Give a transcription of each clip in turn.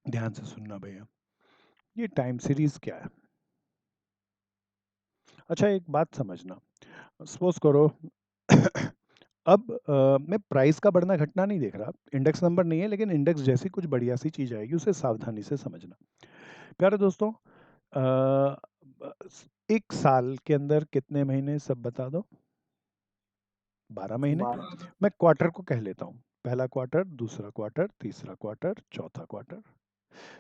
ध्यान से सुनना भैया, ये टाइम सीरीज क्या है। अच्छा एक बात समझना, सपोज करो अब मैं प्राइस का बढ़ना घटना नहीं देख रहा, इंडेक्स नंबर नहीं है, लेकिन इंडेक्स जैसी कुछ बढ़िया सी चीज आएगी उसे सावधानी से समझना। प्यारे दोस्तों, अ, एक साल के अंदर कितने महीने सब बता दो। 12 महीने। 12। मैं क्वार्टर को कह लेता हूँ, पहला क्वार्टर, दूसरा क्वार्टर, तीसरा क्वार्टर, चौथा क्वार्टर।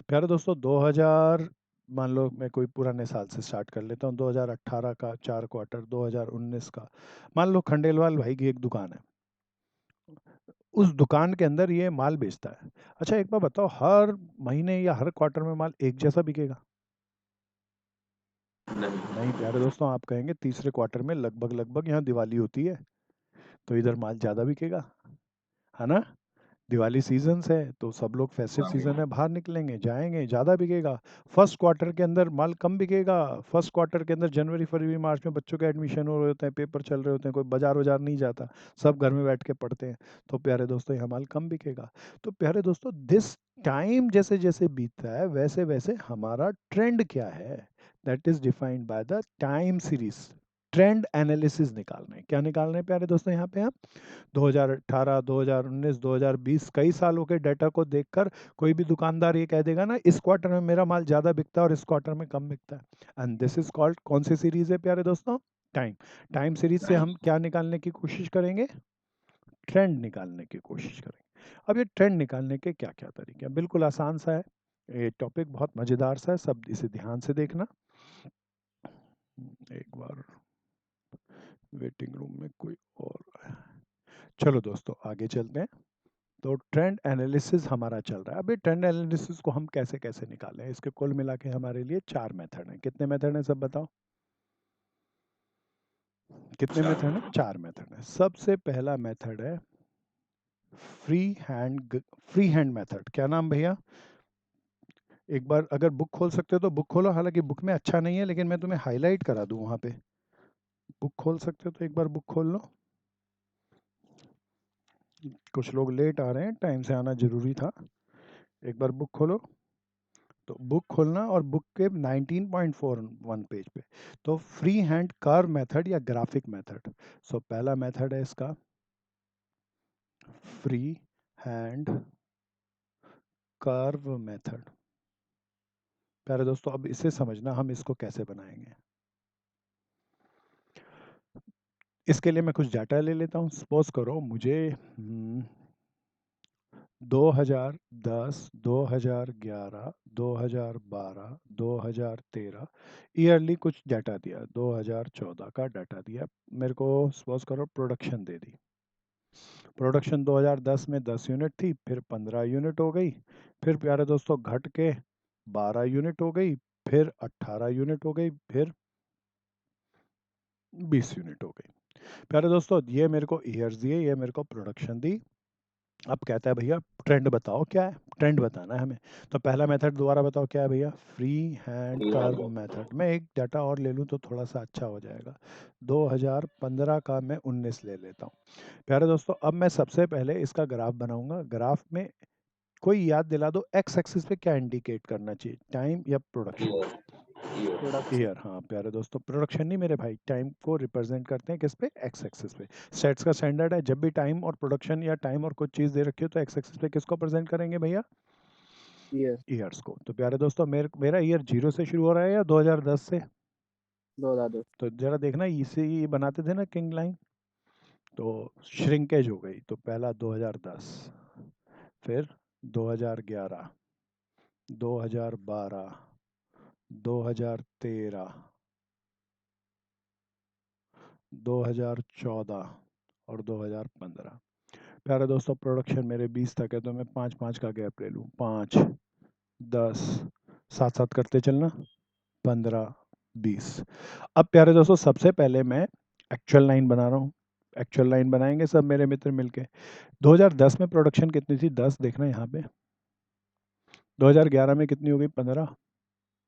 प्यारे दोस्तों 2000, मान लो मैं कोई पुराने साल से स्टार्ट कर लेता हूँ, 2018 का 4 क्वार्टर, 2019 का। मान लो खंडेलवाल भाई की एक दुकान है, उस दुकान के अंदर ये माल बेचता है। अच्छा एक बार बताओ, हर महीने या हर क्वार्टर में माल एक जैसा बिकेगा? नहीं। नहीं प्यारे दोस्तों, आप कहेंगे तीसरे क्वार्टर में लगभग लगभग यहाँ दिवाली होती है, तो इधर माल ज़्यादा बिकेगा, है ना। दिवाली सीजन्स है तो सब लोग फेस्टिव सीजन में बाहर निकलेंगे, जाएंगे, ज़्यादा बिकेगा। फर्स्ट क्वार्टर के अंदर माल कम बिकेगा। फर्स्ट क्वार्टर के अंदर जनवरी फरवरी मार्च में बच्चों के एडमिशन हो रहे होते हैं, पेपर चल रहे होते हैं, कोई बाजार वाजार नहीं जाता, सब घर में बैठ के पढ़ते हैं। तो प्यारे दोस्तों यहाँ माल कम बिकेगा। तो प्यारे दोस्तों दिस टाइम जैसे जैसे बीतता है वैसे वैसे हमारा ट्रेंड क्या है, that is defined by the time series. Trend analysis निकालना है, क्या निकालना है प्यारे दोस्तों यहाँ पे हम? 2018, 2019, 2020 कई सालों के डाटा को देखकर कोई भी दुकानदार ये कह देगा ना, इस क्वार्टर में मेरा माल ज्यादा बिकता है और इस क्वार्टर में कम बिकता है। एंड दिस इज कॉल्ड, कौन सी सीरीज है प्यारे दोस्तों? टाइम। टाइम सीरीज से हम क्या निकालने की कोशिश करेंगे? ट्रेंड निकालने की कोशिश करेंगे। अब ये ट्रेंड निकालने के क्या क्या तरीके हैं, बिल्कुल आसान सा है। ये टॉपिक बहुत मजेदार सा है, सब इसे ध्यान से देखना। एक बार वेटिंग रूम में कोई और है। चलो दोस्तों आगे चलते हैं। तो ट्रेंड एनालिसिस हमारा चल रहा है। अब ये ट्रेंड एनालिसिस को हम कैसे कैसे निकालें, इसके कुल मिला के हमारे लिए 4 मेथड हैं। कितने मेथड हैं सब बताओ? कितने अच्छा। मेथड हैं? 4 मेथड हैं। सबसे पहला मेथड है free hand. Free hand method, क्या नाम भैया? एक बार अगर बुक खोल सकते हो तो बुक खोलो, हालांकि बुक में अच्छा नहीं है लेकिन मैं तुम्हें हाईलाइट करा दूं वहां पे। बुक खोल सकते हो तो एक बार बुक खोल लो। कुछ लोग लेट आ रहे हैं, टाइम से आना जरूरी था। एक बार बुक खोलो। तो बुक खोलना और बुक के 19.41 पेज पे, तो फ्री हैंड कर्व मेथड या ग्राफिक मेथड। सो पहला मेथड है इसका फ्री हैंड कर्व मेथड। प्यारे दोस्तों अब इसे समझना हम इसको कैसे बनाएंगे। इसके लिए मैं कुछ डाटा ले लेता हूँ। सपोज करो मुझे 2010, 2011, 2012, 2013 ईयरली कुछ डाटा दिया, 2014 का डाटा दिया मेरे को। सपोज करो प्रोडक्शन दे दी। प्रोडक्शन 2010 में 10 यूनिट थी, फिर 15 यूनिट हो गई, फिर प्यारे दोस्तों घट के 12 यूनिट हो गई, फिर 18 यूनिट हो गई, फिर 20 यूनिट हो गई। प्यारे दोस्तों ये मेरे को ईयर्स दिए, ये मेरे को प्रोडक्शन दी। अब कहता है भैया ट्रेंड बताओ क्या है, ट्रेंड बताना है हमें। तो पहला मेथड दोबारा बताओ क्या है भैया? Free hand free curve hand. Method. मैं एक डाटा और ले लूँ तो थोड़ा सा अच्छा हो जाएगा। 2015 का मैं 19 ले लेता हूँ। प्यारे दोस्तों अब मैं सबसे पहले इसका ग्राफ बनाऊंगा। ग्राफ में कोई याद दिला दो, एक्स एक्सिस पे क्या इंडिकेट करना चाहिए, टाइम या production? Year. Year. Production. Year. हाँ प्यारे दोस्तों, प्रोडक्शन नहीं मेरे भाई, टाइम को रिप्रेजेंट करते हैं किस पे? एक्स एक्सिस पे। स्टेट्स का स्टैंडर्ड है, जब भी टाइम और प्रोडक्शन या टाइम और कुछ चीज दे रखी हो तो एक्स एक्सिस पे किसको प्रेजेंट करेंगे भैया? ईयर। ईयर्स को। तो प्यारे दोस्तों मेरा ईयर 0 से शुरू हो रहा है या 2010 से? 2002। तो जरा देखना, इसे ये बनाते थे ना किंग लाइन, तो श्रिंकेज हो गई। तो पहला 2010, फिर 2011, 2012, 2013, 2014 और 2015। प्यारे दोस्तों प्रोडक्शन मेरे 20 तक है तो मैं 5-5 का गैप ले लूँ। 5, 10, साथ साथ करते चलना, 15, 20। अब प्यारे दोस्तों सबसे पहले मैं एक्चुअल लाइन बना रहा हूँ। एक्चुअल लाइन बनाएंगे सब मेरे मित्र मिलके। 2010 में प्रोडक्शन कितनी थी? 10 देखना यहाँ पे। 2011 में कितनी हो गई? 15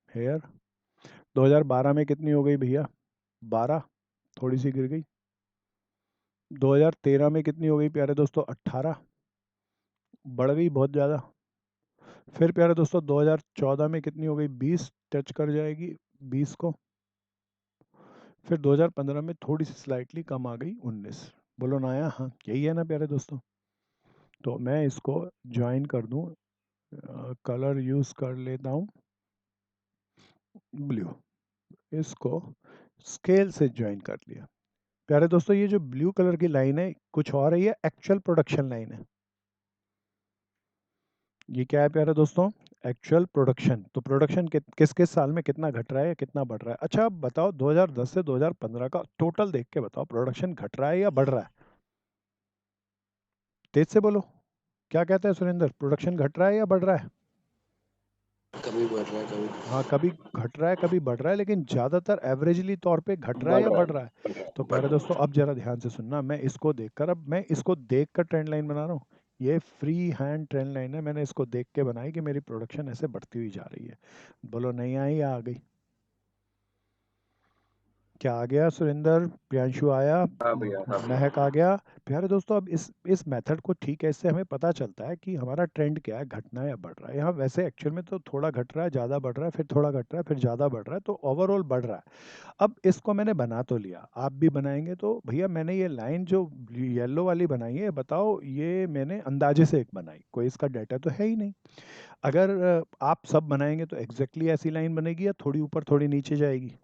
हेयर। 2012 में कितनी हो गई भैया? 12, थोड़ी सी गिर गई। 2013 में कितनी हो गई प्यारे दोस्तों? 18, बढ़ गई बहुत ज़्यादा। फिर प्यारे दोस्तों 2014 में कितनी हो गई, 20 टच कर जाएगी 20 को। फिर 2015 में थोड़ी सी स्लाइटली कम आ गई 19। बोलो ना आया, हाँ यही है ना प्यारे दोस्तों। तो मैं इसको ज्वाइन कर दूं, कलर यूज कर लेता हूँ ब्लू, इसको स्केल से ज्वाइन कर लिया। प्यारे दोस्तों ये जो ब्लू कलर की लाइन है कुछ और है, ये एक्चुअल प्रोडक्शन लाइन है। ये क्या है प्यारे दोस्तों, एक्चुअल प्रोडक्शन। तो प्रोडक्शन किस किस साल में कितना घट रहा है या कितना बढ़ रहा है। अच्छा अब बताओ 2010 से 2015 का टोटल देख के बताओ, प्रोडक्शन घट रहा है या बढ़ रहा है। तेज से बोलो, क्या कहता है सुरेंद्र, प्रोडक्शन घट रहा है या बढ़ रहा है। कभी बढ़ रहा है कभी हाँ कभी घट रहा है कभी बढ़ रहा है, लेकिन ज़्यादातर एवरेजली तौर पे घट रहा है बढ़ या रहा बढ़ रहा है। तो प्यारे दोस्तों अब जरा ध्यान से सुनना, मैं इसको देख कर ट्रेंड लाइन बना रहा हूँ। ये फ्री हैंड ट्रेंड लाइन है, मैंने इसको देख के बनाई कि मेरी प्रोडक्शन ऐसे बढ़ती हुई जा रही है। बोलो नहीं आई या आ गई। क्या आ गया सुरेंद्र, प्रियांशु आया, हाँ भैया हाँ भैया। महक आ गया। प्यारे दोस्तों अब इस मेथड को ठीक है, इससे हमें पता चलता है कि हमारा ट्रेंड क्या है, घटना है या बढ़ रहा है। यहाँ वैसे एक्चुअल में तो थोड़ा घट रहा है, ज़्यादा बढ़ रहा है, फिर थोड़ा घट रहा है, फिर ज़्यादा बढ़ रहा है, तो ओवरऑल बढ़ रहा है। अब इसको मैंने बना तो लिया, आप भी बनाएंगे तो भैया मैंने ये लाइन जो येलो वाली बनाई है, बताओ ये मैंने अंदाजे से एक बनाई, कोई इसका डाटा तो है ही नहीं। अगर आप सब बनाएंगे तो एग्जैक्टली ऐसी लाइन बनेगी या थोड़ी ऊपर थोड़ी नीचे जाएगी।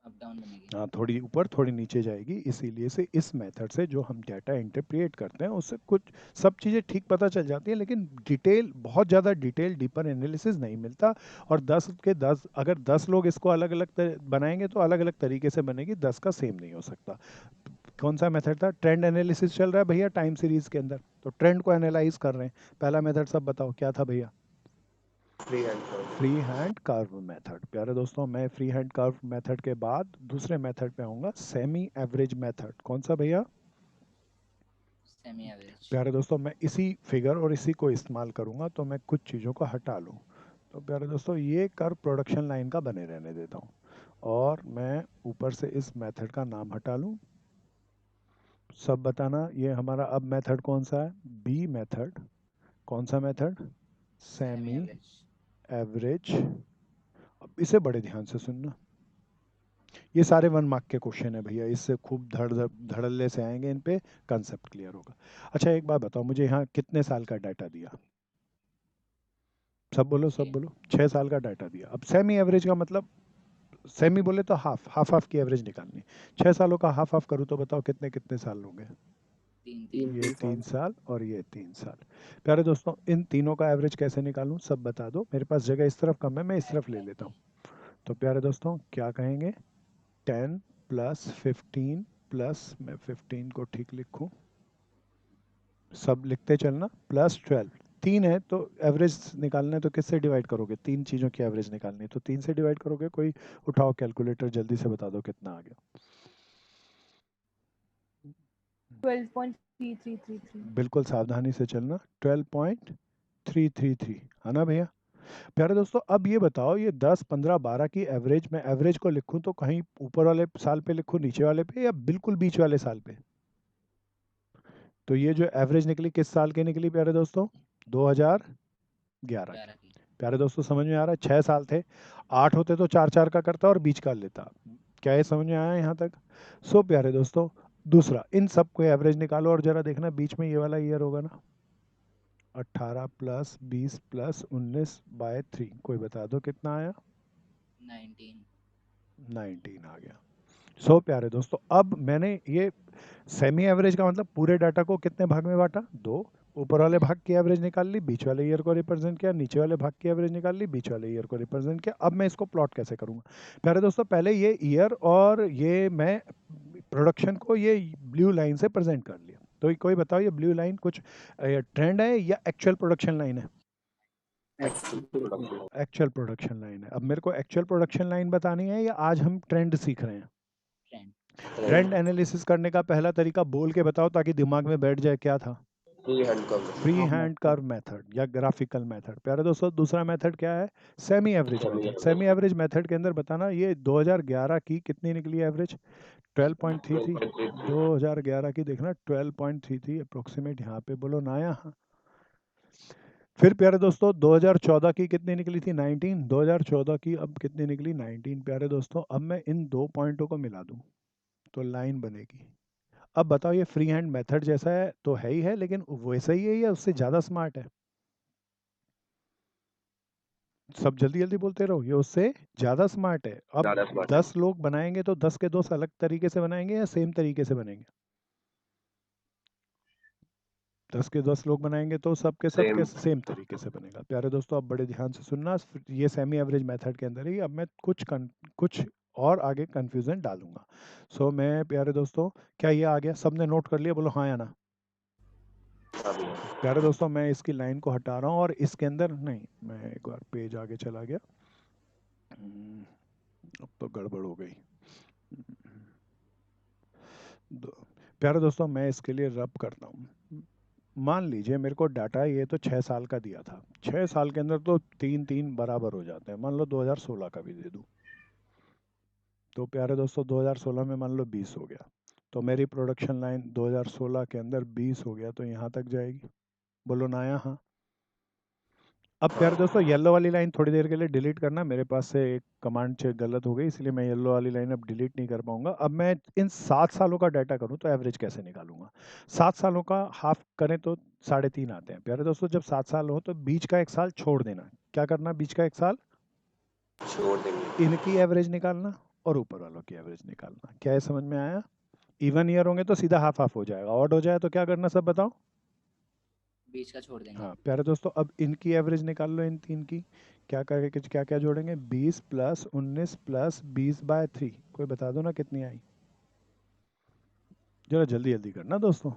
अप डाउन बनेगी। हाँ थोड़ी ऊपर थोड़ी नीचे जाएगी, इसीलिए से इस मेथड से जो हम डाटा इंटरप्रेट करते हैं उससे कुछ सब चीज़ें ठीक पता चल जाती है, लेकिन डिटेल बहुत ज़्यादा डिटेल डीपर एनालिसिस नहीं मिलता। और 10 के 10 अगर 10 लोग इसको अलग अलग बनाएंगे तो अलग अलग तरीके से बनेगी, 10 का सेम नहीं हो सकता। कौन सा मेथड था, ट्रेंड एनालिसिस चल रहा है भैया टाइम सीरीज के अंदर, तो ट्रेंड को एनालाइज कर रहे हैं। पहला मेथड सब बताओ क्या था भैया, free hand curve. Free hand curve method. प्यारे दोस्तों मैं फ्री हैंड कर्व मेथड के बाद दूसरे मेथड पे आऊँगा, सेमी एवरेज मेथड। कौन सा भैया, सेमी एवरेज। प्यारे दोस्तों मैं इसी फिगर और इसी को इस्तेमाल करूँगा, तो मैं कुछ चीज़ों को हटा लूँ। तो प्यारे दोस्तों ये कर्व प्रोडक्शन लाइन का बने रहने देता हूँ, और मैं ऊपर से इस मेथड का नाम हटा लूँ। सब बताना ये हमारा अब मेथड कौन सा है, बी मेथड। कौन सा method, semi semi average. Average. अब इसे बड़े ध्यान से सुनना, ये सारे 1 मार्क के क्वेश्चन है भैया, इससे खूब धड़ल्ले से आएंगे, इन पे कंसेप्ट क्लियर होगा। अच्छा एक बात बताओ मुझे, यहाँ कितने साल का डाटा दिया, सब बोलो सब छः। बोलो। 6 साल का डाटा दिया। अब सेमी एवरेज का मतलब, सेमी बोले तो हाफ हाफ हाफ की एवरेज निकालनी। 6 सालों का हाफ हाफ करूँ तो बताओ कितने कितने साल होंगे। तीन तीन तीन। ये तीन साल 3 साल और ये 3 साल। प्यारे दोस्तों इन तीनों का एवरेज कैसे निकालूं, सब बता दो, मेरे पास जगह इस तरफ कम है, मैं इस तरफ ले लेता हूँ। तो प्यारे दोस्तों क्या कहेंगे, 10 + 15 प्लस, मैं 15 को ठीक लिखूं, सब लिखते चलना, +12। तीन है तो एवरेज निकालना है, तो किससे डिवाइड करोगे, तीन चीज़ों की एवरेज निकालनी है तो 3 से डिवाइड करोगे। कोई उठाओ कैलकुलेटर, जल्दी से बता दो कितना आ गया। 12.3333। बिल्कुल सावधानी से चलना, 12.333 है ना भैया। प्यारे दोस्तों अब ये बताओ, ये 10 15 12 की एवरेज, मैं एवरेज को लिखूं तो कहीं ऊपर वाले साल पे लिखूं, नीचे वाले पे, या बिल्कुल बीच वाले साल पे। तो ये जो एवरेज निकली किस साल की निकली प्यारे दोस्तों, 2011 की। 11 की। प्यारे दोस्तों समझ में आ रहा है, 6 साल थे, 8 होते तो 4 4 का करता और बीच का लेता। क्या ये समझ में आया यहाँ तक। सो प्यारे दोस्तों दूसरा, इन सब को एवरेज निकालो और जरा देखना बीच में ये वाला ईयर होगा ना, 18 + 20 + 19/3, कोई बता दो कितना आया। 19। 19 आ गया। सो प्यारे दोस्तों अब मैंने ये सेमी एवरेज का मतलब पूरे डाटा को कितने भाग में बांटा, दो। ऊपर वाले भाग की एवरेज निकाल ली, बीच वाले ईयर को रिप्रेजेंट किया, नीचे वाले भाग की एवरेज निकाल ली, बीच वाले ईयर को रिप्रेजेंट किया। अब मैं इसको प्लॉट कैसे करूंगा। प्यारे दोस्तों पहले ये ईयर और ये मैं प्रोडक्शन को ये ब्लू लाइन से प्रेजेंट कर लिया। तो कोई बताओ ये ब्लू लाइन कुछ ट्रेंड है या एक्चुअल प्रोडक्शन लाइन है। एक्चुअल प्रोडक्शन लाइन है। अब मेरे को एक्चुअल प्रोडक्शन लाइन बतानी है या आज हम ट्रेंड सीख रहे हैं। ट्रेंड। ट्रेंड एनालिसिस करने का पहला तरीका बोल के बताओ ताकि दिमाग में बैठ जाए, क्या था। Free hand curve. Free hand curve method या ग्राफिकल मेथड। प्यारे दोस्तों दूसरा मेथड क्या है, semi average semi method. Average. Semi average method के अंदर बताना ये 2011 की कितनी निकली एवरेज, 12.33। 12.33। 2011 की देखना 12.33 अप्रोक्सीमेट, यहाँ पे बोलो ना यहाँ। फिर प्यारे दोस्तों 2014 की कितनी निकली थी 19, 2014 की अब कितनी निकली 19 प्यारे दोस्तों। अब मैं इन दो पॉइंटों को मिला दूं तो लाइन बनेगी। अब बताओ ये फ्री हैंड मेथड जैसा है तो है ही है, लेकिन वैसा ही है या उससे ज़्यादा स्मार्ट है? सब जल्दी जल्दी बोलते रहो, ये उससे ज़्यादा स्मार्ट है। अब ज़्यादा स्मार्ट है। 10 लोग बनाएंगे तो 10 के 10 अलग तरीके से बनाएंगे या सेम तरीके से बनेंगे? 10 के 10 लोग बनाएंगे तो सबके सब सेम। कैसे सेम तरीके से बनेगा। प्यारे दोस्तों अब बड़े ध्यान से सुनना, ये सेमी एवरेज मेथड के अंदर ही अब मैं कुछ और आगे कंफ्यूजन डालूंगा। सो मैं प्यारे दोस्तों, क्या ये आ गया? सबने नोट कर लिया? बोलो हाँ या ना। हाँ भैया। प्यारे दोस्तों मैं इसकी लाइन को हटा रहा हूँ और इसके अंदर नहीं, मैं एक बार पेज आगे चला गया। अब तो गड़बड़ हो गई। प्यारे दोस्तों मैं इसके लिए रब करता हूँ। मान लीजिए मेरे को डाटा ये तो 6 साल का दिया था, 6 साल के अंदर तो तीन तीन बराबर हो जाते हैं। मान लो 2016 का भी दे दूँ तो प्यारे दोस्तों 2016 में मान लो 20 हो गया, तो मेरी प्रोडक्शन लाइन 2016 के अंदर 20 हो गया तो यहाँ तक जाएगी। बोलो ना या हाँ। अब प्यारे दोस्तों येलो वाली लाइन थोड़ी देर के लिए डिलीट करना, मेरे पास से एक कमांड चेक गलत हो गई, इसलिए मैं येलो वाली लाइन अब डिलीट नहीं कर पाऊंगा। अब मैं इन 7 सालों का डाटा करूं तो एवरेज कैसे निकालूंगा? 7 सालों का हाफ करें तो 3.5 आते हैं। प्यारे दोस्तों जब 7 साल हो तो बीच का एक साल छोड़ देना। क्या करना? बीच का एक साल छोड़ देंगे। इनकी एवरेज निकालना और ऊपर वालों की एवरेज निकालना। क्या है, समझ में आया? इवन ईयर होंगे तो सीधा हाफ हाफ हो जाएगा, ऑड हो जाए तो क्या करना सब बताओ। बीच का छोड़ देंगे। हाँ प्यारे दोस्तों अब इनकी एवरेज निकाल लो, इन तीन की। क्या करके क्या क्या जोड़ेंगे? 20 प्लस 19 प्लस 20/3, कोई बता दो ना कितनी आई? जरा जल्दी जल्दी करना दोस्तों।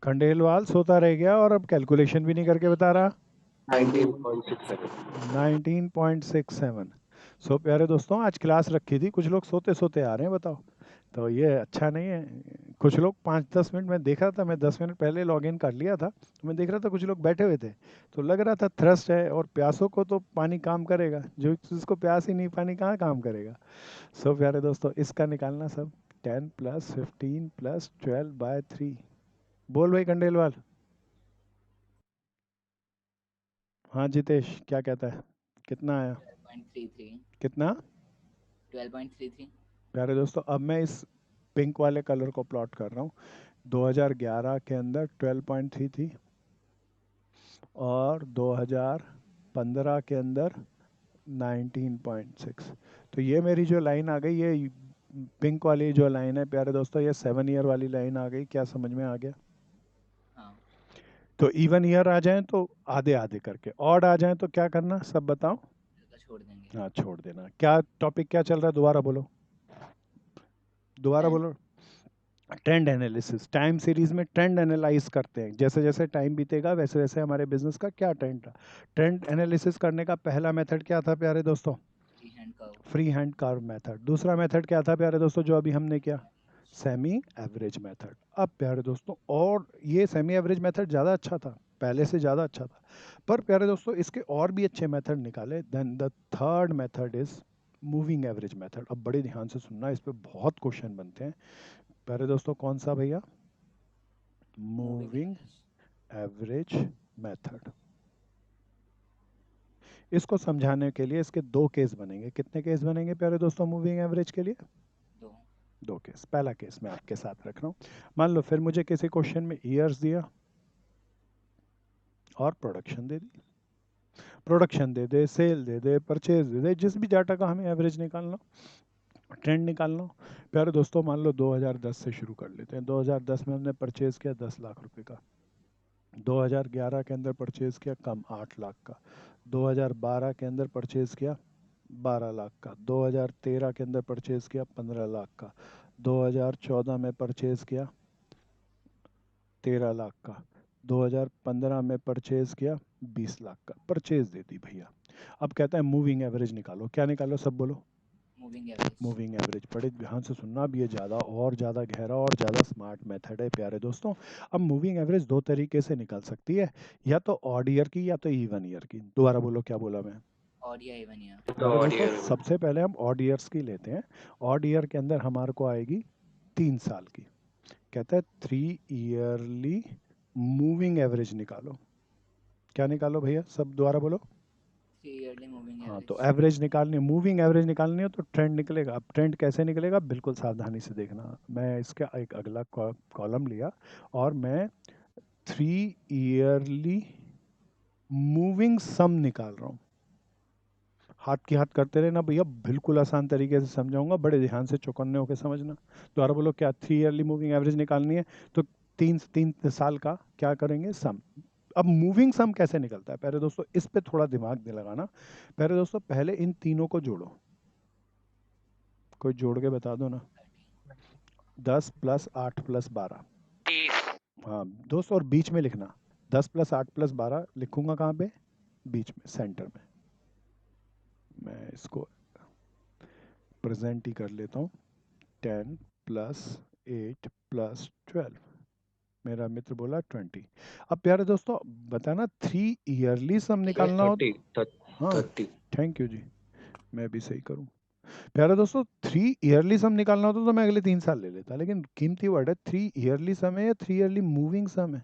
खंडेलवाल सोता रह गया और अब कैलकुलेशन भी नहीं करके बता रहा। 19.67। 19.67। सो प्यारे दोस्तों आज क्लास रखी थी, कुछ लोग सोते सोते आ रहे हैं, बताओ। तो ये अच्छा नहीं है। कुछ लोग 5-10 मिनट, मैं देख रहा था, मैं 10 मिनट पहले लॉगिन कर लिया था तो मैं देख रहा था कुछ लोग बैठे हुए थे, तो लग रहा था थ्रस्ट है और प्यासों को तो पानी काम करेगा, जो जिसको प्यास ही नहीं पानी कहाँ काम करेगा। सो प्यारे दोस्तों इसका निकालना सब। 10 प्लस 15 प्लस 12/3। बोल भाई खंडेलवाल। हाँ जितेश क्या कहता है, कितना आया? 12.33। कितना? 12.33। प्यारे दोस्तों अब मैं इस पिंक वाले कलर को प्लॉट कर रहा हूँ। 2011 के अंदर 12.3 थी और 2015 के अंदर 19.6। तो ये मेरी जो लाइन आ गई, ये पिंक वाली जो लाइन है प्यारे दोस्तों, ये 7 ईयर वाली लाइन आ गई। क्या समझ में आ गया? हाँ। तो इवन ईयर आ जाए तो आधे आधे करके, ऑड आ जाए तो क्या करना सब बताओ। का छोड़ देंगे। हाँ छोड़ देना। क्या टॉपिक क्या चल रहा है दोबारा बोलो, दोबारा 10। बोलो। ट्रेंड एनालिसिस, टाइम सीरीज में ट्रेंड एनालाइज करते हैं, जैसे जैसे टाइम बीतेगा वैसे वैसे हमारे बिजनेस का क्या ट्रेंड था। ट्रेंड एनालिसिस करने का पहला मेथड क्या था प्यारे दोस्तों? Free hand curve. Free hand curve method. दूसरा मेथड क्या था प्यारे दोस्तों जो अभी हमने किया? Semi average method. अब प्यारे दोस्तों और ये सेमी एवरेज मेथड ज़्यादा अच्छा था, पहले से ज़्यादा अच्छा था, पर प्यारे दोस्तों इसके और भी अच्छे मेथड निकाले। Then the third method is moving average method. अब बड़े ध्यान से सुनना, इस पे बहुत क्वेश्चन बनते हैं। प्यारे दोस्तों कौन सा भैया? Moving moving average. Average method. इसको समझाने के लिए इसके दो केस बनेंगे। कितने केस बनेंगे प्यारे दोस्तों मूविंग एवरेज के लिए? 2। दो केस। पहला केस मैं आपके साथ रख रहा हूँ। मान लो फिर मुझे किसी क्वेश्चन में ईयर्स दिया और प्रोडक्शन दे दी, प्रोडक्शन दे दे, सेल दे दे, परचेज दे दे, जिस भी डाटा का हमें एवरेज निकालना, ट्रेंड निकालना। प्यारे दोस्तों मान लो 2010 से शुरू कर लेते हैं। 2010 में हमने परचेज किया 10 लाख रुपए का, 2011 के अंदर परचेज किया कम 8 लाख का, 2012 के अंदर परचेज किया 12 लाख का, 2013 के अंदर परचेज किया 15 लाख का, 2014 में परचेज किया 13 लाख का, 2015 में परचेज किया 20 लाख का। परचेज दे दी भैया। अब कहता है मूविंग एवरेज निकालो। क्या निकालो सब बोलो? Moving average. Moving average. बड़े ध्यान से सुनना, अब ये ज़्यादा और ज़्यादा गहरा और ज़्यादा स्मार्ट मेथड है प्यारे दोस्तों। अब मूविंग एवरेज दो तरीके से निकल सकती है, या तो ऑड ईयर की या तो इवन ईयर की। दोबारा बोलो क्या बोला मैं? ऑड या इवन ईयर। तो प्यारे और दोस्तों ये सबसे पहले हम ऑड ईयर्स की लेते हैं। ऑड ईयर के अंदर हमारे को आएगी 3 साल की। कहता है 3 ईयरली मूविंग एवरेज निकालो। क्या निकालो भैया, सब दोबारा बोलो। 3 ईयरली मूविंग हाँ, तो एवरेज। एवरेज निकालनी है, मूविंग एवरेज निकालनी है तो ट्रेंड निकलेगा। अब ट्रेंड कैसे निकलेगा, बिल्कुल सावधानी से देखना। मैं इसका एक अगला कॉलम लिया और मैं 3 ईयरली मूविंग सम निकाल रहा हूँ। हाथ की हाथ करते रहना भैया, बिल्कुल आसान तरीके से समझाऊंगा, बड़े ध्यान से चौकन्ने होकर समझना। दोबारा बोलो, क्या 3 ईयरली मूविंग एवरेज निकालनी है तो 3 साल का क्या करेंगे, सम। अब मूविंग सम कैसे निकलता है, पहले दोस्तों इस पे थोड़ा दिमाग लगाना। पहले दोस्तों पहले इन तीनों को जोड़ो, कोई जोड़ के बता दो ना। 10 प्लस 8 प्लस 12। 30। हाँ दोस्तों, और बीच में लिखना 10 प्लस 8 प्लस 12 लिखूंगा कहाँ पे, बीच में, सेंटर में। मैं इसको प्रेजेंट ही कर लेता हूँ। 10 प्लस 8 प्लस 12, मेरा मित्र बोला 20। अब प्यारे दोस्तों बताना 3 ईयरली सम निकालना हो। 30 हाँ 30 थैंक यू जी, मैं भी सही करूँ। प्यारे दोस्तों 3 ईयरली सम निकालना होता तो मैं अगले 3 साल ले लेता, लेकिन कीमती वर्ड है 3 ईयरली सम है या 3 ईयरली मूविंग सम है।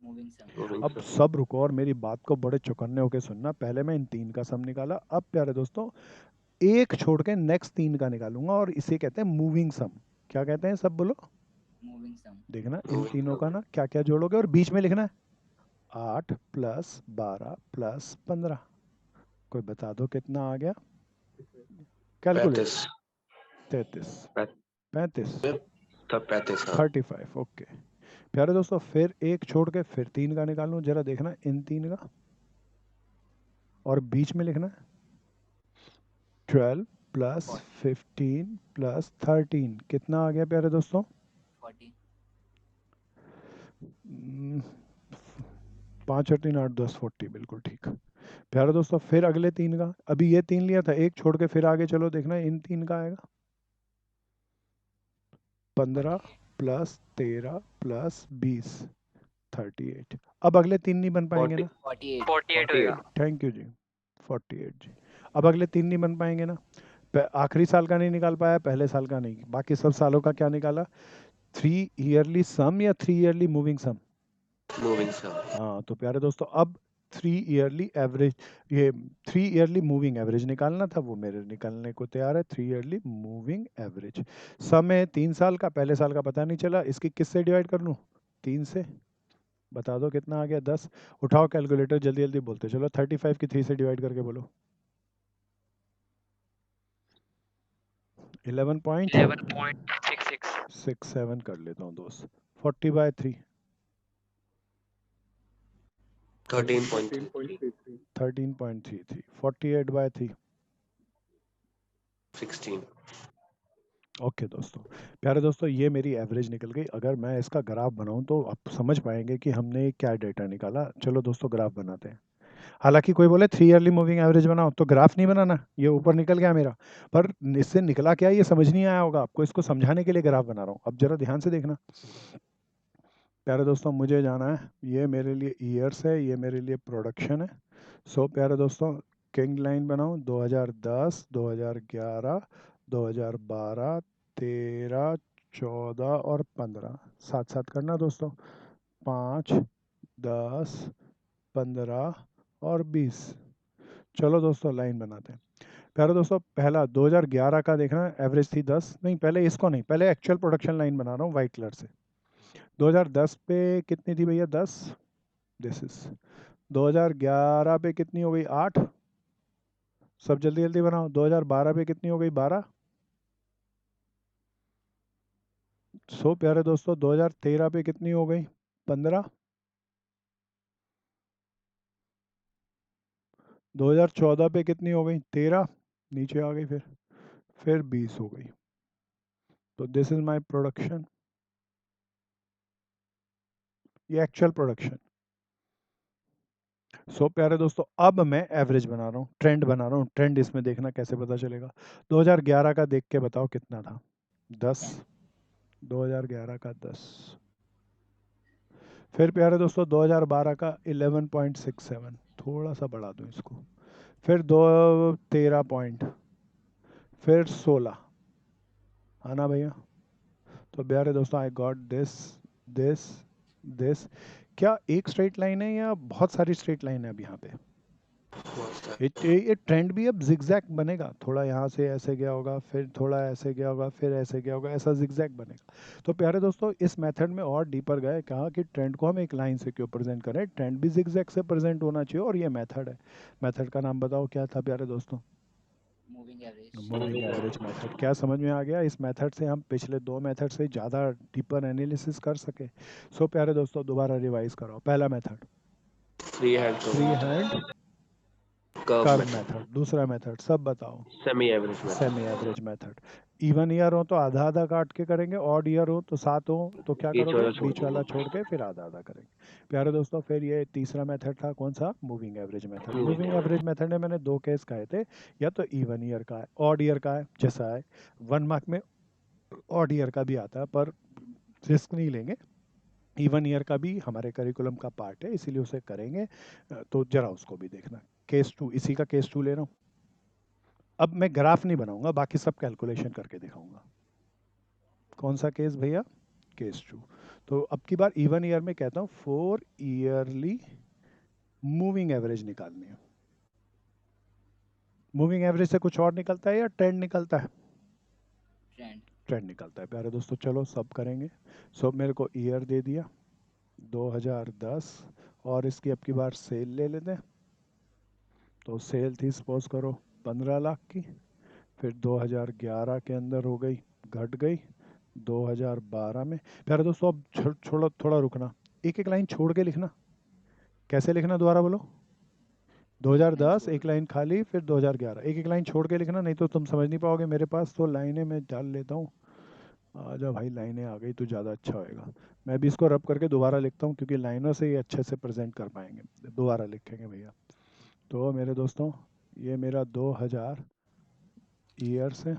मूविंग सम। मूविंग अब सब रुको और मेरी बात को बड़े चौकन्ने होकर सुनना। पहले मैं इन 3 का सम निकाला, अब प्यारे दोस्तों एक छोड़ के नेक्स्ट 3 का निकालूंगा और इसे कहते हैं मूविंग सम। क्या कहते हैं, सब बोलो। मूविंग सम। देखना इन मूविंग तीनों सम का ना क्या क्या जोड़ोगे और बीच में लिखना है 8 प्लस 12 प्लस 15। कोई बता दो कितना आ गया, कैलकुलेटर। 35 33, 35, तब 35 हाँ 35, ओके। प्यारे दोस्तों फिर एक छोड़ के फिर 3 का निकालूं, जरा देखना इन 3 का, और बीच में लिखना है 12 प्लस 15 प्लस 13। कितना आ गया प्यारे दोस्तों, 40। 5 और 3 8 10 40, बिल्कुल ठीक। प्यारे दोस्तों फिर अगले 3 का, अभी ये 3 लिया था, एक छोड़ के फिर आगे चलो, देखना इन 3 का आएगा 15 प्लस 13 प्लस 20, 38। अब अगले 3 नहीं बन पाएंगे 40 ना, 48। 48 होएगा। थैंक यू जी, 48 जी। अब अगले 3 नहीं बन पाएंगे ना, आखिरी साल का नहीं निकाल पाया, पहले साल का नहीं, बाकी सब सालों का क्या निकाला, 3 ईयरली सम या 3 ईयरली मूविंग सम। मूविंग सम हाँ तो प्यारे दोस्तों अब 3 ईयरली एवरेज, ये 3 ईयरली मूविंग एवरेज निकालना था, वो मेरे निकालने को तैयार है। 3 ईयरली मूविंग एवरेज समय 3 साल का, पहले साल का पता नहीं चला, इसकी किससे डिवाइड कर लूँ, 3 से। बता दो कितना आ गया, 10। उठाओ कैलकुलेटर, जल्दी जल्दी बोलते चलो। 35 की 3 से डिवाइड करके बोलो। 11.66। 11.67 कर लेता हूँ दोस्त। 40/3, 13.33 13.33, 48/3। 16 ओके दोस्तों, प्यारे दोस्तों ये मेरी एवरेज निकल गई। अगर मैं इसका ग्राफ बनाऊं तो आप समझ पाएंगे कि हमने क्या डेटा निकाला। चलो दोस्तों ग्राफ बनाते हैं। हालांकि कोई बोले 3 ईयरली मूविंग एवरेज बनाओ, तो ग्राफ नहीं बनाना, ये ऊपर निकल गया मेरा, पर इससे निकला क्या ये समझ नहीं आया होगा आपको, इसको समझाने के लिए ग्राफ बना रहा हूँ। अब जरा ध्यान से देखना प्यारे दोस्तों, मुझे जाना है, ये मेरे लिए ईयर्स है, ये मेरे लिए प्रोडक्शन है। सो प्यारे दोस्तों किंग लाइन बनाऊं, 2010, 2011, 2012, 13, 14 और 15, साथ साथ करना दोस्तों, 5, 10, 15 और 20। चलो दोस्तों लाइन बनाते हैं। प्यारे दोस्तों पहला 2011 का देखना, एवरेज थी 10, नहीं पहले इसको नहीं, पहले एक्चुअल प्रोडक्शन लाइन बना रहा हूँ वाइट कलर से। 2010 पे कितनी थी भैया, 10, दिस इज। 2011 पे कितनी हो गई, 8। सब जल्दी जल्दी बनाओ। 2012 पे कितनी हो गई, 12। सो प्यारे दोस्तों 2013 पे कितनी हो गई, 15। 2014 पे कितनी हो गई, 13, नीचे आ गई फिर 20 हो गई। तो दिस इज माय प्रोडक्शन, ये एक्चुअल प्रोडक्शन। सो प्यारे दोस्तों अब मैं एवरेज बना रहा हूँ, ट्रेंड बना रहा हूँ। ट्रेंड इसमें देखना कैसे पता चलेगा, 2011 का देख के बताओ कितना था, 10। 2011 का 10। फिर प्यारे दोस्तों 2012 का 11.67, थोड़ा सा बढ़ा दूं इसको। फिर 13 पॉइंट, फिर 16, आना भैया, तो प्यारे दोस्तों आई गॉट दिस दिस दिस। क्या एक स्ट्रेट लाइन है या बहुत सारी स्ट्रेट लाइन है अब यहाँ पे? ये ट्रेंड भी अब जिगजैग बनेगा, थोड़ा यहाँ से ऐसे गया होगा, फिर थोड़ा ऐसे गया होगा, फिर ऐसे गया होगा, ऐसा जिगजैग बनेगा। तो प्यारे दोस्तों इस मेथड में और डीपर गए, कहा कि ट्रेंड को हम एक लाइन से क्यों प्रेजेंट करें, ट्रेंड भी जिगजैग से प्रेजेंट होना चाहिए, और ये मेथड है। मेथड का नाम बताओ क्या था प्यारे दोस्तों? Moving average. Moving average method. क्या समझ में आ गया? इस मेथड से हम पिछले दो मेथड से ज़्यादा डीपर एनालिसिस कर सके। सो प्यारे दोस्तों दोबारा रिवाइज कराओ। पहला method free hand free hand curve curve method, method, दूसरा मेथड सब बताओ। Semi average semi method, average method. Even year हो तो आधा आधा काट के करेंगे, ऑड ईयर हो तो सात हो तो क्या बीच करोगे, वाला छोड़ बीच वाला देंगे। छोड़ के फिर आधा आधा करेंगे। प्यारे दोस्तों फिर ये तीसरा मेथड था कौन सा? Moving average method. Moving moving average, average method में मैंने दो केस कहे थे, या तो इवन ईयर का है, ऑड ईयर का है, जैसा है 1 मार्क में ऑड ईयर का भी आता है, पर रिस्क नहीं लेंगे। इवन ईयर का भी हमारे करिकुलम का पार्ट है, इसीलिए उसे करेंगे। तो जरा उसको भी देखना। केस टू, इसी का केस टू ले रहा हूँ। अब मैं ग्राफ नहीं बनाऊंगा, बाकी सब कैलकुलेशन करके दिखाऊंगा। कौन सा केस भैया? Case two. तो अब की बार इवन ईयर में कहता हूँ 4 ईयरली मूविंग एवरेज निकालनी है। मूविंग एवरेज से कुछ और निकलता है या ट्रेंड निकलता है? ट्रेंड। ट्रेंड निकलता है। प्यारे दोस्तों चलो सब करेंगे। सो मेरे को ईयर दे दिया 2010, और इसकी अब की बार सेल ले लेते हैं। तो सेल थी सपोज करो 15 लाख की, फिर 2011 के अंदर हो गई, घट गई 2012 में। प्यारे दोस्तों अब छोड़ो, थोड़ा रुकना, एक एक लाइन छोड़ के लिखना। कैसे लिखना दोबारा बोलो? लाइन 2010 छोड़ एक लाइन खाली, फिर 2011 एक एक लाइन छोड़ के लिखना, नहीं तो तुम समझ नहीं पाओगे। मेरे पास तो लाइनें मैं डाल लेता हूँ। आजा भाई, लाइनें आ गई तो ज़्यादा अच्छा होएगा। मैं भी इसको रब करके दोबारा लिखता हूँ, क्योंकि लाइनों से ही अच्छे से प्रेजेंट कर पाएंगे। दोबारा लिखेंगे भैया। तो मेरे दोस्तों ये मेरा 2000 ईयर से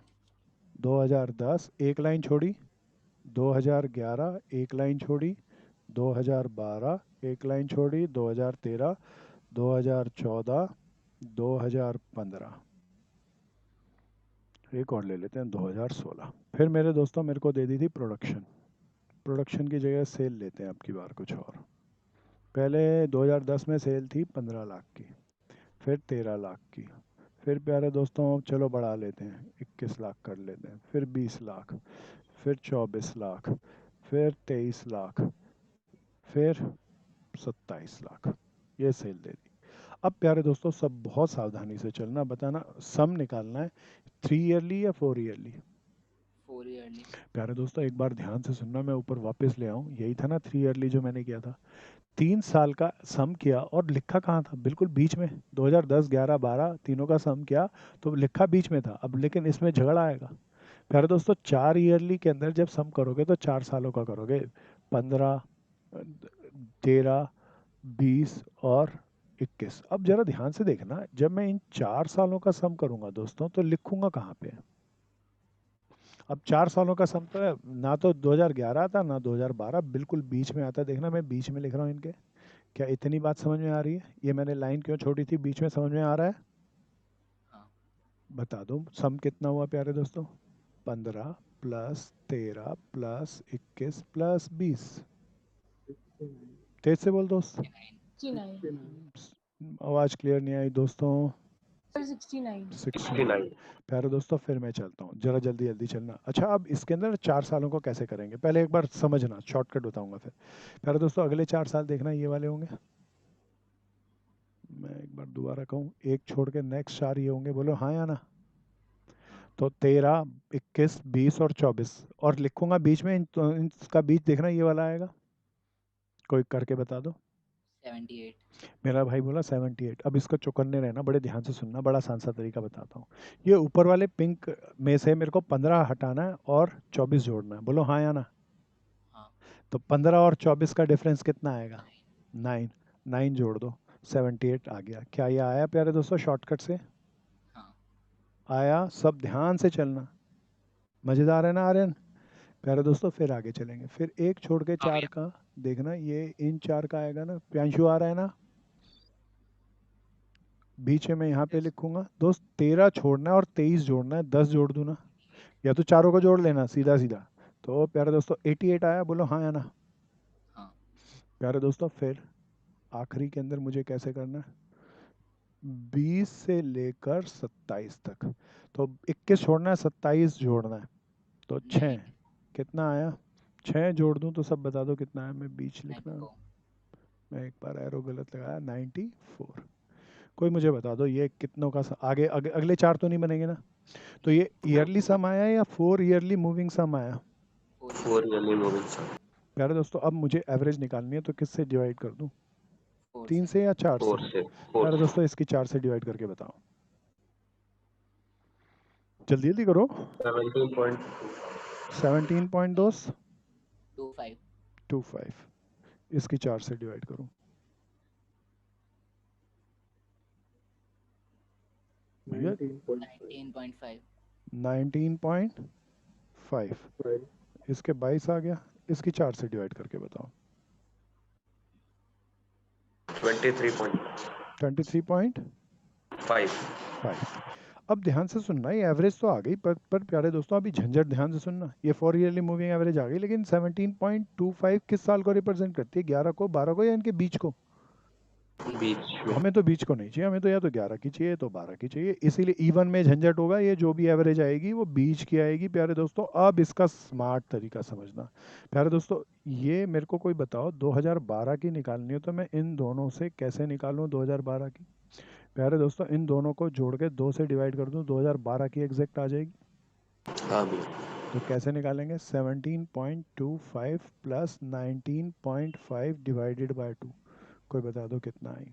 2010 एक लाइन छोड़ी, 2011 एक लाइन छोड़ी, 2012 एक लाइन छोड़ी, 2013, 2014, 2015, एक और ले लेते हैं 2016। फिर मेरे दोस्तों मेरे को दे दी थी प्रोडक्शन। प्रोडक्शन की जगह सेल लेते हैं अब की बार कुछ और। पहले 2010 में सेल थी 15 लाख की, फिर 13 लाख की, फिर प्यारे दोस्तों चलो बढ़ा लेते हैं 21 लाख कर लेते हैं, फिर 20 लाख, फिर 24 लाख, फिर 23 लाख, फिर 27 लाख। ये सेल दे दी। अब प्यारे दोस्तों सब बहुत सावधानी से चलना, बताना सम निकालना है 3 ईयरली या 4 ईयरली? 4 ईयरली। प्यारे दोस्तों एक बार ध्यान से सुनना, मैं ऊपर वापस ले आऊँ, यही था ना 3 ईयरली जो मैंने किया था। 3 साल का सम किया और लिखा कहाँ था? बिल्कुल बीच में। 2010 11 12 तीनों का सम किया तो लिखा बीच में था। अब लेकिन इसमें झगड़ा आएगा। प्यारे दोस्तों 4 ईयरली के अंदर जब सम करोगे तो 4 सालों का करोगे, 15, 13, 20 और 21। अब जरा ध्यान से देखना, जब मैं इन 4 सालों का सम करूंगा दोस्तों तो लिखूंगा कहाँ पे? अब 4 सालों का सम तो है, ना तो 2011 था ना 2012, बिल्कुल बीच में आता है। देखना मैं बीच में लिख रहा हूँ इनके। क्या इतनी बात समझ में आ रही है? ये मैंने लाइन क्यों छोड़ी थी बीच में, समझ में आ रहा है? हाँ। बता दो सम कितना हुआ प्यारे दोस्तों? 15 प्लस 13 प्लस 21 प्लस 20। तेज से बोल दोस्त। 69 आवाज़ क्लियर नहीं आई दोस्तों। सर 69 69। प्यारे दोस्तों फिर मैं चलता हूँ, जरा जल्दी जल्दी चलना। अच्छा अब इसके अंदर 4 सालों को कैसे करेंगे पहले एक बार समझना, शॉर्टकट बताऊंगा फिर। प्यारे दोस्तों अगले 4 साल देखना ये वाले होंगे। मैं एक बार दोबारा कहूँ, एक छोड़ के नेक्स्ट 4 ये होंगे, बोलो हाँ या ना? तो 13, 21, 20 और 24, और लिखूंगा बीच में इनका बीच देखना ये वाला आएगा। कोई करके बता दो। 78। मेरा भाई बोला 78। अब इसको चौकन्ने रहना, बड़े ध्यान से सुनना, बड़ा आसान सा तरीका बताता हूँ। ये ऊपर वाले पिंक में से मेरे को 15 हटाना है और 24 जोड़ना है, बोलो हाँ या ना? हाँ। तो 15 और 24 का डिफरेंस कितना आएगा? 9। 9 जोड़ दो, 78 आ गया। क्या ये आया प्यारे दोस्तों शॉर्टकट से? हाँ। आया? सब ध्यान से चलना, मज़ेदार है ना आर्यन? प्यारे दोस्तों फिर आगे चलेंगे, फिर एक छोड़ के 4 का देखना, ये इन 4 का आएगा ना? प्यांशु आ रहा है ना? बीच में मैं यहाँ पे लिखूंगा दोस्त 13 छोड़ना है और 23 जोड़ना है, 10 जोड़ दूँ ना? या तो चारों को जोड़ लेना सीधा सीधा, तो प्यारे दोस्तों 88 आया, बोलो हाँ या ना। हाँ। प्यारे दोस्तों फिर आखिरी के अंदर मुझे कैसे करना है, 20 से लेकर 27 तक, तो 21 छोड़ना है, 27 जोड़ना है, तो 6 नहीं कितना आया, 6 जोड़ दूं तो सब बता दो कितना है, मैं बीच लिखना, 94। मैं एक बार एरो गलत लगाया, 94। कोई मुझे बता दो ये कितनों का आगे, अगले 4 तो नहीं बनेंगे ना, तो ये ईयरली सम आया या 4 ईयरली मूविंग सम आया। 4 ईयरली मूविंग सम। प्यारे दोस्तों अब मुझे एवरेज निकालनी है, तो किससे डिवाइड कर दूं, 4 3 से। से या 4 से। 4 से। 4 प्यारे से। दोस्तों इसकी 4 से डिवाइड करके बताओ, जल्दी जल्दी करो। 17.2। 17.2 25। 25, इसकी 4 से डिवाइड करो, भैया 19.5। 19.5, इसके 22 आ गया, इसकी 4 से डिवाइड करके बताओ, 23.5। 23.5। अब ध्यान से सुनना, ये एवरेज तो आ गई, पर प्यारे दोस्तों अभी झंझट ध्यान से सुनना, ये 4 ईयरली मूविंग एवरेज आ गई, लेकिन 17.25 किस साल को रिप्रेजेंट करती है, 11 को, 12 को, या इनके बीच को। बीच में। हमें तो बीच को नहीं चाहिए, हमें तो या तो 11 की चाहिए तो 12 की चाहिए, इसीलिए इवन में झंझट होगा, ये जो भी एवरेज आएगी वो बीच की आएगी। प्यारे दोस्तों अब इसका स्मार्ट तरीका समझना, प्यारे दोस्तों ये मेरे को कोई बताओ 2012 की निकालनी हो तो मैं इन दोनों से कैसे निकालूं 2012 की। प्यारे दोस्तों इन दोनों को जोड़ के 2 से डिवाइड कर दूं, 2012 की एग्जैक्ट आ जाएगी। हाँ भी। तो कैसे निकालेंगे, 17.25 प्लस 19.5 डिवाइडेड बाय 2, कोई बता दो कितना आई।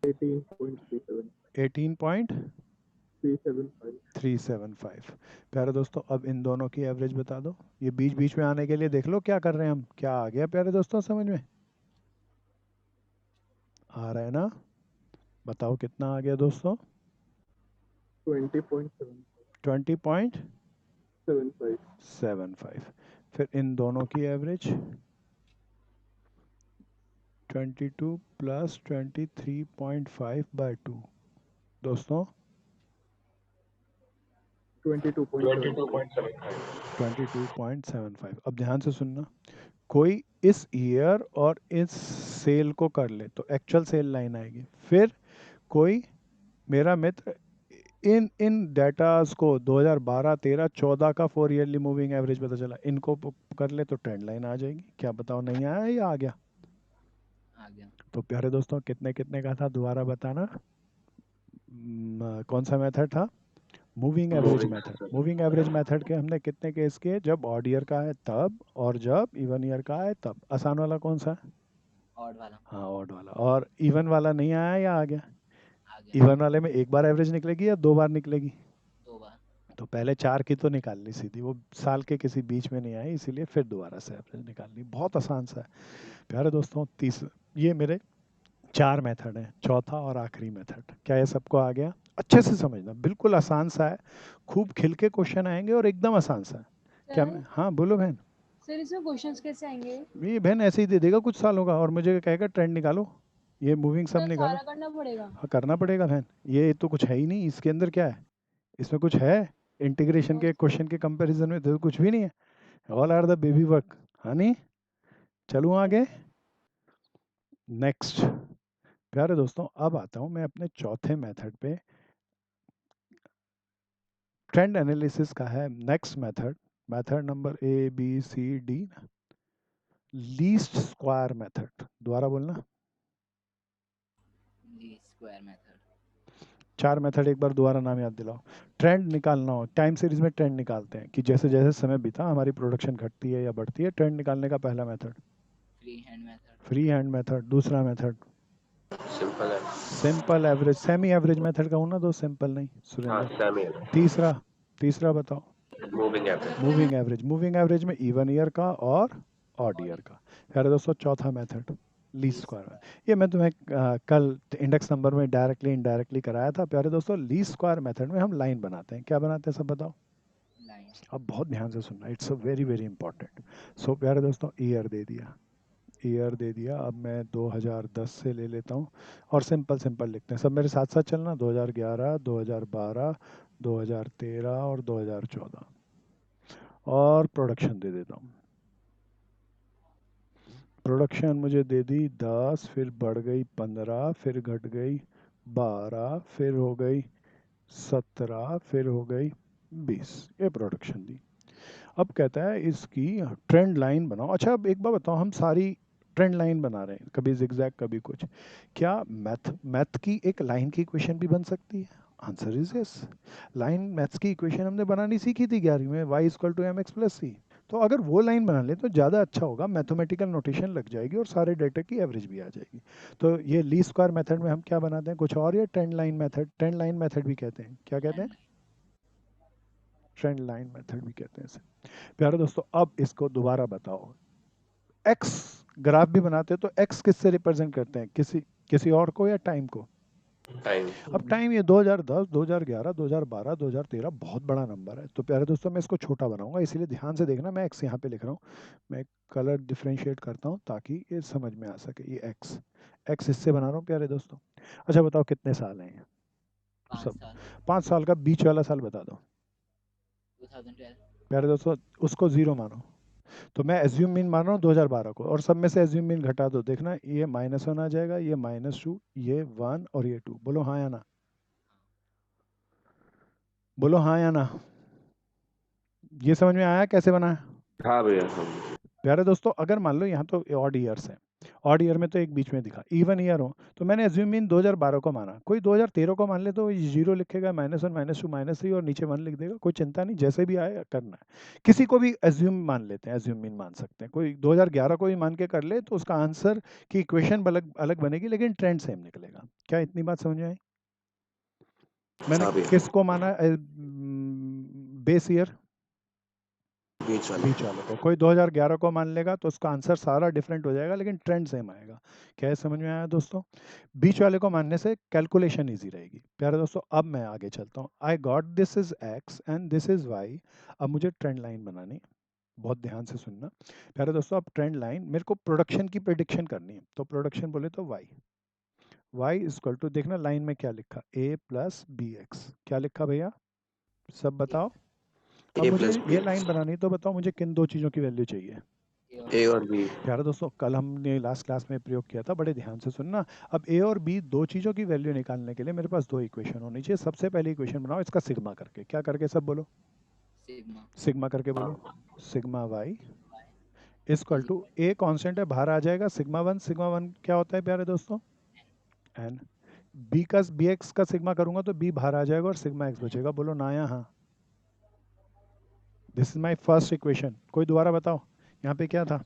18.375। प्यारे दोस्तों अब इन दोनों की एवरेज बता दो, ये बीच बीच में आने के लिए देख लो क्या कर रहे हैं हम, क्या आ गया प्यारे दोस्तों समझ में आ रहा है ना, बताओ कितना आ गया दोस्तों, 20.75। फिर इन दोनों की एवरेज 22 प्लस 23.5 बाय 2, दोस्तों 22.75। अब ध्यान से सुनना, कोई इस ईयर और इस सेल को कर ले तो एक्चुअल सेल लाइन आएगी, फिर कोई मेरा मित्र इन इन डेटास को 2012 13 14 का 4 ईयरली मूविंग एवरेज पता चला, इनको कर ले तो ट्रेंड लाइन आ जाएगी। क्या बताओ नहीं आया या आ गया। आ गया। तो प्यारे दोस्तों कितने कितने का था दोबारा बताना, कौन सा मेथड था, moving average method. Moving average method के हमने कितने केस किए, जब ऑड ईयर का है तब, और जब इवन ईयर का है तब। आसान वाला कौन सा है, ऑड वाला। हाँ ऑड वाला। और इवन वाला नहीं आया या आ गया, आ गया। इवन वाले में एक बार एवरेज निकलेगी या 2 बार निकलेगी, 2 बार। तो पहले 4 की तो निकालनी सीधी, वो साल के किसी बीच में नहीं आई, इसीलिए फिर दोबारा से एवरेज निकालनी, बहुत आसान सा है। प्यारे दोस्तों ये मेरे 4 मेथड हैं, चौथा और आखिरी मेथड। क्या ये सबको आ गया, अच्छे से समझना, बिल्कुल आसान सा है, खूब खिल के क्वेश्चन आएंगे और एकदम आसान सा है। क्या मैं, हाँ बोलो बहन। सर इसमें क्वेश्चंस कैसे आएंगे? ये बहन ऐसे ही दे देगा कुछ सालों का और मुझे कहेगा ट्रेंड निकालो, ये मूविंग सम सर निकालो। सारा करना पड़ेगा? हाँ करना पड़ेगा बहन, ये तो कुछ है ही नहीं इसके अंदर, क्या है इसमें कुछ है, इंटीग्रेशन के क्वेश्चन के कंपैरिजन में तो कुछ भी नहीं है, all are the baby work. हाँ नहीं, चलूँ आगे, नेक्स्ट। प्यारे दोस्तों अब आता हूँ मैं अपने चौथे मेथड पे, ट्रेंड एनालिसिस का है next method, method number ABCD, least square method. दोबारा बोलना, लीस्ट स्क्वायर मेथड। 4 मेथड एक बार दोबारा नाम याद दिलाओ। ट्रेंड निकालना हो, टाइम सीरीज में ट्रेंड निकालते हैं कि जैसे जैसे समय बीता हमारी प्रोडक्शन घटती है या बढ़ती है, ट्रेंड निकालने का पहला method free hand method. Free hand method. दूसरा मेथड सिंपल है। Simple average, semi average method कहूँ ना, तो सिंपल नहीं हाँ सुरेंद्र। सेम है। तीसरा तीसरा बताओ, moving average. Moving average. Moving average में इवन ईयर का और ऑड ईयर का। प्यारे दोस्तों चौथा मेथड लीस्ट स्क्वायर। ये मैं तुम्हें कल इंडेक्स नंबर में डायरेक्टली इनडायरेक्टली कराया था। प्यारे दोस्तों लीस्ट स्क्वायर मेथड में हम लाइन बनाते हैं, क्या बनाते हैं सब बताओ। लाइन। अब बहुत ध्यान से सुनना, it's a very very important. So प्यारे दोस्तों ईयर दे दिया, ईयर दे दिया, अब मैं 2010 से ले लेता हूँ और सिंपल सिंपल लिखते हैं, सब मेरे साथ साथ चलना। 2011, 2012, 2013 और 2014। और प्रोडक्शन दे देता हूँ। प्रोडक्शन मुझे दे दी 10, फिर बढ़ गई 15, फिर घट गई 12, फिर हो गई 17, फिर हो गई 20। ये प्रोडक्शन दी। अब कहता है इसकी ट्रेंड लाइन बनाओ। अच्छा अब एक बार बताओ, हम सारी ट्रेंड लाइन बना रहे हैं, कभी जिगजैग कभी कुछ, क्या मैथ की एक लाइन की इक्वेशन भी बन सकती है? Answer is yes. Line maths की इक्वेशन हमने बनानी सीखी थी 11वीं में, y equal to M X plus C. तो अगर वो लाइन बना ले तो ज़्यादा अच्छा होगा, मैथमेटिकल नोटेशन लग जाएगी और सारे डेटा की एवरेज भी आ जाएगी। तो ये ली स्क्वायर मेथड में हम क्या बनाते हैं, कुछ और, या trend line method, trend line method भी कहते हैं, क्या कहते हैं? ट्रेंड लाइन मेथड भी कहते हैं इसे। प्यारे दोस्तों अब इसको दोबारा बताओ, एक्स ग्राफ भी बनाते हैं तो एक्स किससे रिप्रेजेंट करते हैं, किसी किसी और को या टाइम को? टाइम। अब टाइम ये 2010, 2011, 2012, 2013 बहुत बड़ा नंबर है। तो प्यारे दोस्तों मैं इसको छोटा बनाऊंगा, इसीलिए ध्यान से देखना, मैं एक्स यहाँ पे लिख रहा हूँ। मैं कलर डिफ्रेंशिएट करता हूँ ताकि ये समझ में आ सके। ये एक्स, एक्स इससे बना रहा हूँ प्यारे दोस्तों। अच्छा बताओ कितने साल हैं ये 5 सब? साल 5 साल का बीच वाला साल बता दो 2012 प्यारे दोस्तों। उसको जीरो मानो। तो मैं एज्यूम मीन मान रहा हूँ 2012 को, और सब में से एज्यूम मीन घटा दो, देखना ये -1 आ जाएगा, ये -2, ये 1 और ये 2। बोलो हाँ या ना, बोलो हाँ या ना। ये समझ में आया कैसे बना है? हाँ भैया हाँ। प्यारे दोस्तों अगर मान लो यहाँ तो ऑड ईयर्स है, ऑड ईयर में तो एक बीच में दिखा, इवन ईयर हो तो मैंने एज्यूम मीन 2012 को माना। कोई 2013 को मान ले तो जीरो लिखेगा, -1, -2, -3 और नीचे 1 लिख देगा, कोई चिंता नहीं, जैसे भी आए करना है। किसी को भी एज्यूम मान लेते हैं, एज्यूम मीन मान सकते हैं, कोई 2011 को भी मान के कर ले तो उसका आंसर की इक्वेशन अलग अलग बनेगी, लेकिन ट्रेंड सेम निकलेगा। क्या इतनी बात समझ में आई? मैंने हाँ भैया। किसको माना बेस ईयर? बीच वाले। बीच वाले को। कोई 2011 को मान लेगा तो उसका आंसर सारा डिफरेंट हो जाएगा, लेकिन ट्रेंड सेम आएगा। क्या ये समझ में आया दोस्तों? बीच वाले को मानने से कैलकुलेशन इजी रहेगी। प्यारे दोस्तों अब मैं आगे चलता हूँ। I got this is X and this is Y. अब मुझे ट्रेंड लाइन बनानी है, बहुत ध्यान से सुनना प्यारे दोस्तों। अब ट्रेंड लाइन मेरे को प्रोडक्शन की प्रिडिक्शन करनी है, तो प्रोडक्शन बोले तो वाई, वाई इक्वल टू, देखना लाइन में क्या लिखा, ए प्लस बी एक्स। क्या लिखा भैया, सब बताओ। अब ए मुझे प्लस बी ये एक्स। लाइन बनानी है, तो बताओ मुझे किन दो चीज़ों की वैल्यू चाहिए? ए और बी। प्यारे दोस्तों कल हमने लास्ट क्लास में प्रयोग किया था, बड़े ध्यान से सुनना। अब ए और बी दो चीज़ों की वैल्यू निकालने के लिए मेरे पास दो इक्वेशन होनी चाहिए। सबसे पहले इक्वेशन बनाओ इसका सिग्मा करके, क्या करके, सब बोलो, सिग्मा सिग्मा करके बोलो। Sigma Y equal to, a constant है बाहर आ जाएगा, सिग्मा वन, सिग्मा वन क्या होता है प्यारे दोस्तों, एन। बी का, बी एक्स का सिग्मा करूंगा तो बी बाहर आ जाएगा और सिग्मा एक्स बचेगा। बोलो ना या हाँ। This is my first equation. कोई दोबारा बताओ यहाँ पे क्या था,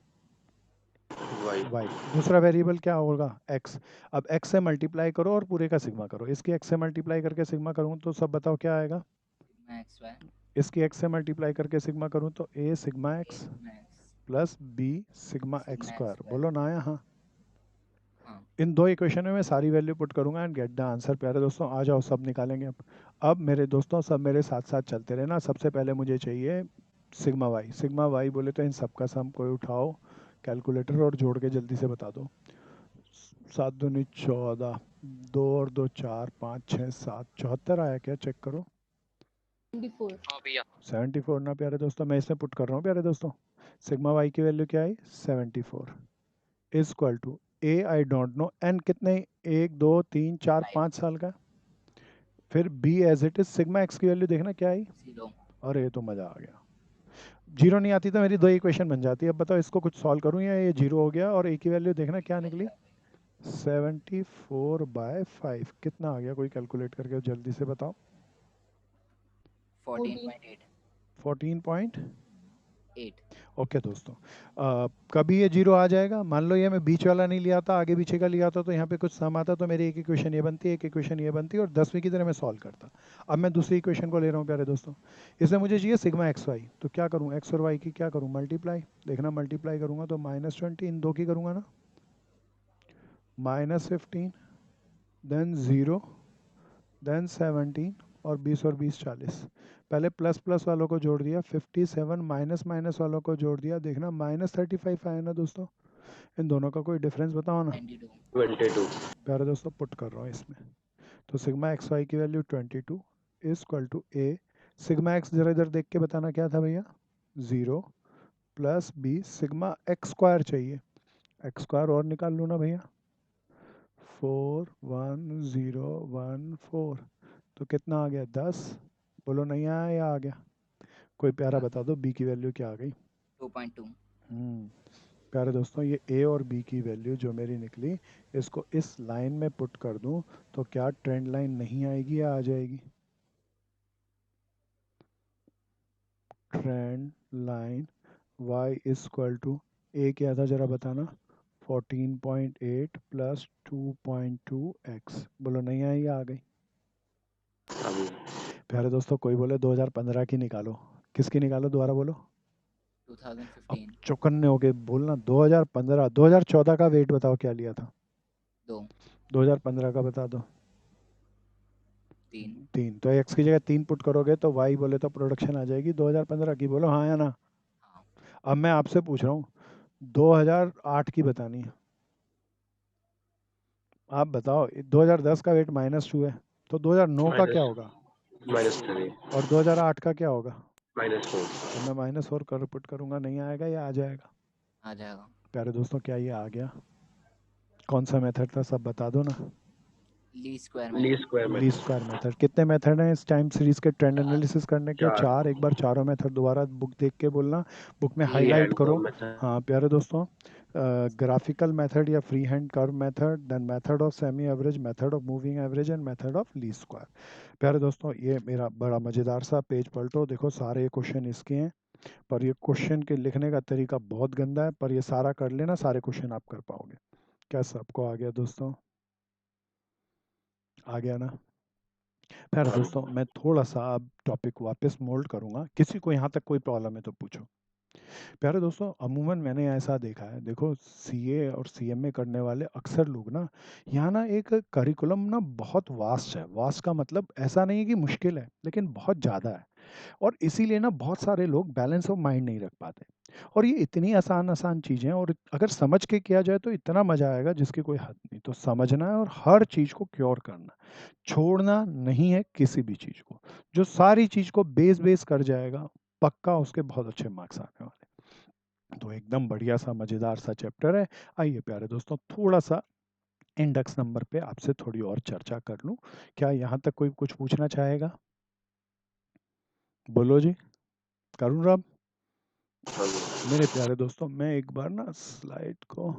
वाई। वाई। दूसरा वेरिएबल क्या होगा, एक्स। अब एक्स से मल्टीप्लाई करो और पूरे का सिग्मा करो। इसकी एक्स से मल्टीप्लाई करके सिग्मा करूँ तो सब बताओ क्या आएगा? सिग्मा एक्स वाई इसकी एक्स से मल्टीप्लाई करके सिग्मा करूँ तो A sigma A X sigma X plus B sigma X sigma X square. Square. बोलो ना या हाँ। हाँ इन दो इक्वेशन में मैं सारी वैल्यू पुट करूंगा एंड गेट द आंसर। प्यारे दोस्तों आ जाओ, सब निकालेंगे अब मेरे दोस्तों सब मेरे साथ साथ चलते रहना। सबसे पहले मुझे चाहिए सिग्मा वाई। सिग्मा वाई बोले तो इन सबका सम कोई उठाओ कैलकुलेटर और जोड़ के जल्दी से बता दो। 7 दूनी 14, 2 और 2 4, 5 6 7, 74 आया क्या, चेक करो। 24। 74 ना प्यारे दोस्तों, मैं इसमें पुट कर रहा हूँ प्यारे दोस्तों। सिग्मा वाई की वैल्यू क्या आई, 74 is equal to A I don't know, N कितने, 1 2 3 4 5 साल का। फिर B as it is, sigma X की वैल्यू देखना क्या आई, 0 अरे ये तो मजा आ गया। जीरो नहीं आती तो मेरी दो इक्वेशन बन जाती है। अब बताओ इसको कुछ सॉल्व करूँ या ये जीरो हो गया, और ए की वैल्यू देखना क्या निकली, 74/5। कितना आ गया, कोई कैलकुलेट करके जल्दी से बताओ। 14.8 14.8। 8 ओके दोस्तों, कभी ये जीरो आ जाएगा। मान लो ये मैं बीच वाला नहीं लिया था, आगे पीछे का लिया था, तो यहाँ पे कुछ सम आता तो मेरी एक इक्वेशन ये बनती, एक इक्वेशन ये बनती और 10वीं की तरह मैं सॉल्व करता। अब मैं दूसरी इक्वेशन को ले रहा हूँ प्यारे दोस्तों। इसमें मुझे चाहिए सिग्मा एक्स वाई। तो क्या करूँ, एक्स और वाई की क्या करूँ, मल्टीप्लाई। देखना मल्टीप्लाई करूँगा तो -20, इन दो की करूँगा ना, -15, देन 0, देन 17 और 20 और 20 40। पहले प्लस प्लस वालों को जोड़ दिया, 57, माइनस माइनस वालों को जोड़ दिया, देखना -35 आया ना दोस्तों। इन दोनों का कोई डिफरेंस बताओ ना 22 22। प्यारे दोस्तों, पुट कर रहा हूँ इसमें। तो सिग्मा एक्स वाई की value 22 is equal to A, sigma X जरा इधर देख के बताना क्या था भैया, 0 plus B sigma X square चाहिए। एक्स स्क्वायर और निकाल लूँ ना भैया, 41014, तो कितना आ गया 10। बोलो नहीं आया या आ गया? कोई प्यारा बता दो बी की वैल्यू क्या आ गई। 2.2। प्यारे दोस्तों ये ए और बी की वैल्यू जो मेरी निकली, इसको इस लाइन में पुट कर दूं तो क्या ट्रेंड लाइन नहीं आएगी या आ जाएगी? Trend line y is equal to A क्या था जरा बताना, 14.8 प्लस 2.2x। बोलो नहीं आई या आ गई? अभी प्यारे दोस्तों कोई बोले 2015 की निकालो, किसकी निकालो दोबारा बोलो। अब 2015। चौकन्ने हो गए, बोलना 2015। 2014 का वेट बताओ क्या लिया था? 2। 2015 का बता दो। 3। 3, तो एक्स की जगह 3 पुट करोगे तो वाई बोले तो प्रोडक्शन आ जाएगी 2015 की। बोलो हाँ या ना? हाँ। अब मैं आपसे पूछ रहा हूँ 2008 की बतानी है, आप बताओ। 2010 का वेट -2 है, तो 2009 का क्या होगा? -3 और 2008 का क्या होगा? -4 तो मैं -4 कर पुट करूंगा, नहीं आएगा या आ जाएगा? आ जाएगा। प्यारे दोस्तों क्या ये आ गया? कौन सा मेथड था सब बता दो ना। ली स्क्वायर ली मेथड। स्क्वायर ली मेथड स्क्वायर मेथड। कितने मेथड हैं इस टाइम सीरीज के ट्रेंड 4। एनालिसिस करने के? 4 4। एक बार चारों मेथड दोबारा बुक देख के बोलना, बुक में फ्री फ्री हाईलाइट हैंड करो। कर्व मेथड हाँ प्यारे दोस्तों, ग्राफिकल मेथड या free hand curve method, then method of semi average, method of moving average and method of ली स्क्वायर। प्यारे दोस्तों ये मेरा बड़ा मज़ेदार सा पेज पलटो, देखो सारे ये क्वेश्चन इसके हैं, पर ये क्वेश्चन के लिखने का तरीका बहुत गंदा है, पर ये सारा कर लेना, सारे क्वेश्चन आप कर पाओगे। क्या सबको आ गया दोस्तों? आ गया ना? प्यारे दोस्तों मैं थोड़ा सा अब टॉपिक वापस मोल्ड करूंगा, किसी को यहाँ तक कोई प्रॉब्लम है तो पूछो। प्यारे दोस्तों अमूमन मैंने ऐसा देखा है, देखो सीए और सीएमए करने वाले अक्सर लोग ना, यहाँ ना एक करिकुलम ना बहुत वास्ट है। वास्ट का मतलब ऐसा नहीं है कि मुश्किल है, लेकिन बहुत ज़्यादा है, और इसीलिए ना बहुत सारे लोग बैलेंस ऑफ माइंड नहीं रख पाते। और ये इतनी आसान आसान चीज़ें हैं, और अगर समझ के किया जाए तो इतना मज़ा आएगा जिसकी कोई हद नहीं। तो समझना है और हर चीज़ को क्योर करना, छोड़ना नहीं है किसी भी चीज़ को। जो सारी चीज़ को बेस बेस कर जाएगा, पक्का उसके बहुत अच्छे मार्क्स आने वाले। तो एकदम बढ़िया सा मज़ेदार सा चैप्टर है। आइए प्यारे दोस्तों थोड़ा सा इंडेक्स नंबर पे आपसे थोड़ी और चर्चा कर लूँ। क्या यहाँ तक कोई कुछ पूछना चाहेगा? बोलो जी, करूँ रब? अभी मेरे प्यारे दोस्तों मैं एक बार ना स्लाइड को